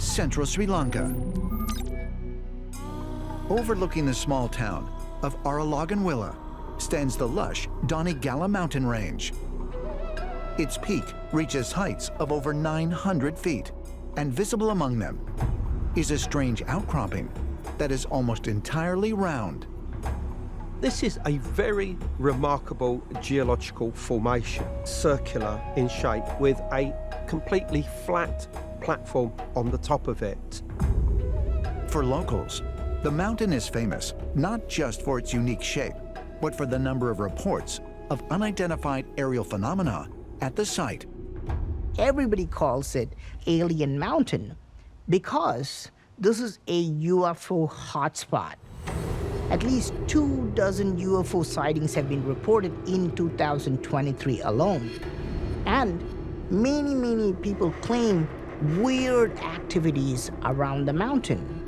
central Sri Lanka. Overlooking the small town of Aralaganwilla stands the lush Donegala mountain range. Its peak reaches heights of over 900 feet, and visible among them is a strange outcropping that is almost entirely round. This is a very remarkable geological formation, circular in shape, with a completely flat platform on the top of it. For locals, the mountain is famous not just for its unique shape, but for the number of reports of unidentified aerial phenomena at the site. Everybody calls it Alien Mountain because this is a UFO hotspot. At least 24 UFO sightings have been reported in 2023 alone. And many people claim weird activities around the mountain.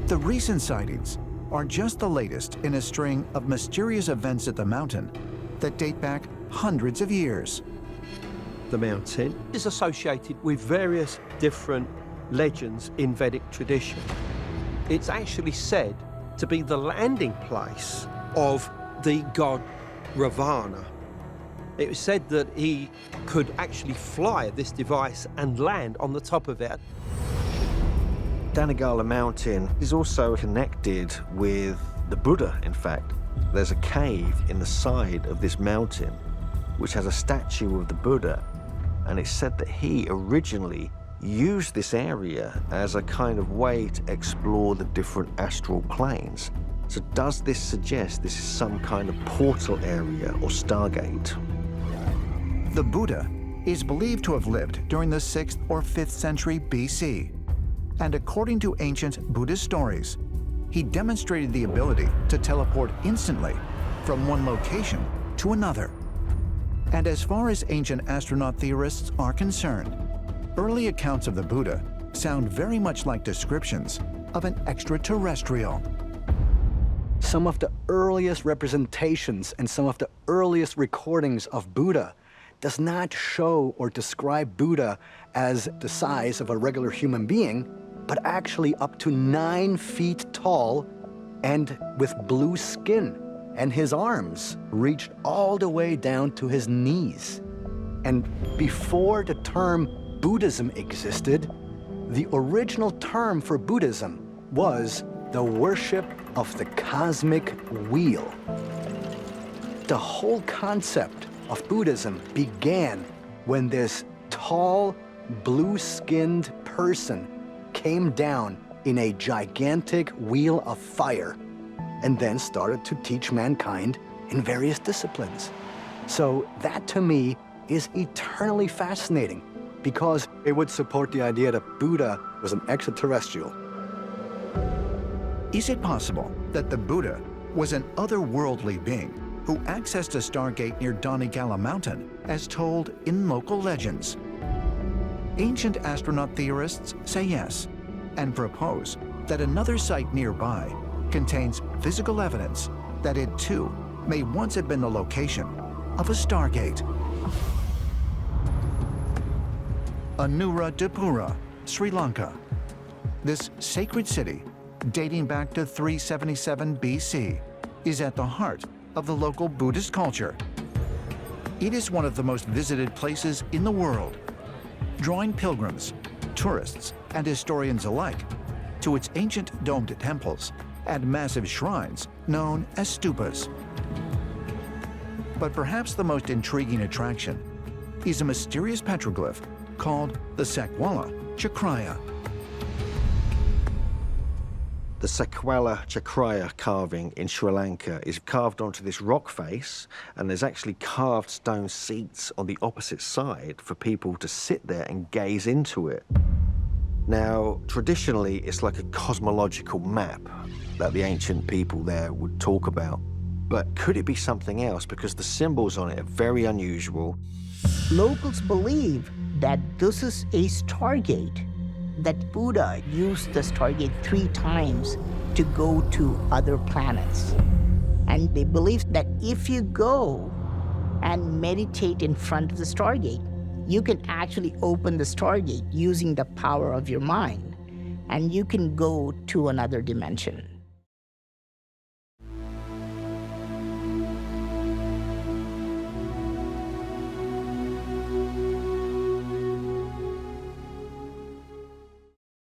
The recent sightings are just the latest in a string of mysterious events at the mountain that date back hundreds of years. The mountain is associated with various different legends in Vedic tradition. It's actually said to be the landing place of the god Ravana. It was said that he could actually fly this device and land on the top of it. Donegala Mountain is also connected with the Buddha, in fact. There's a cave in the side of this mountain which has a statue of the Buddha, and it's said that he originally used this area as a kind of way to explore the different astral planes. So does this suggest this is some kind of portal area or Stargate? The Buddha is believed to have lived during the 6th or 5th century BC. And according to ancient Buddhist stories, he demonstrated the ability to teleport instantly from one location to another. And as far as ancient astronaut theorists are concerned, early accounts of the Buddha sound very much like descriptions of an extraterrestrial. Some of the earliest representations and some of the earliest recordings of Buddha does not show or describe Buddha as the size of a regular human being, but actually up to 9 feet tall and with blue skin, and his arms reached all the way down to his knees. And before the term Buddhism existed, the original term for Buddhism was the worship of the cosmic wheel. The whole concept of Buddhism began when this tall, blue-skinned person came down in a gigantic wheel of fire and then started to teach mankind in various disciplines. So that, to me, is eternally fascinating because it would support the idea that Buddha was an extraterrestrial. Is it possible that the Buddha was an otherworldly being who accessed a Stargate near Donegala Mountain, as told in local legends? Ancient astronaut theorists say yes, and propose that another site nearby contains physical evidence that it too may once have been the location of a Stargate. Anuradhapura, Sri Lanka. This sacred city, dating back to 377 BC, is at the heart of the local Buddhist culture. It is one of the most visited places in the world, drawing pilgrims, tourists, and historians alike to its ancient domed temples and massive shrines known as stupas. But perhaps the most intriguing attraction is a mysterious petroglyph called the Sakkala Chakraya. The Sakkala Chakraya carving in Sri Lanka is carved onto this rock face, and there's actually carved stone seats on the opposite side for people to sit there and gaze into it. Now, traditionally, it's like a cosmological map that the ancient people there would talk about. But could it be something else? Because the symbols on it are very unusual. Locals believe that this is a Stargate, that Buddha used the Stargate 3 times to go to other planets. And they believe that if you go and meditate in front of the Stargate, you can actually open the Stargate using the power of your mind, and you can go to another dimension.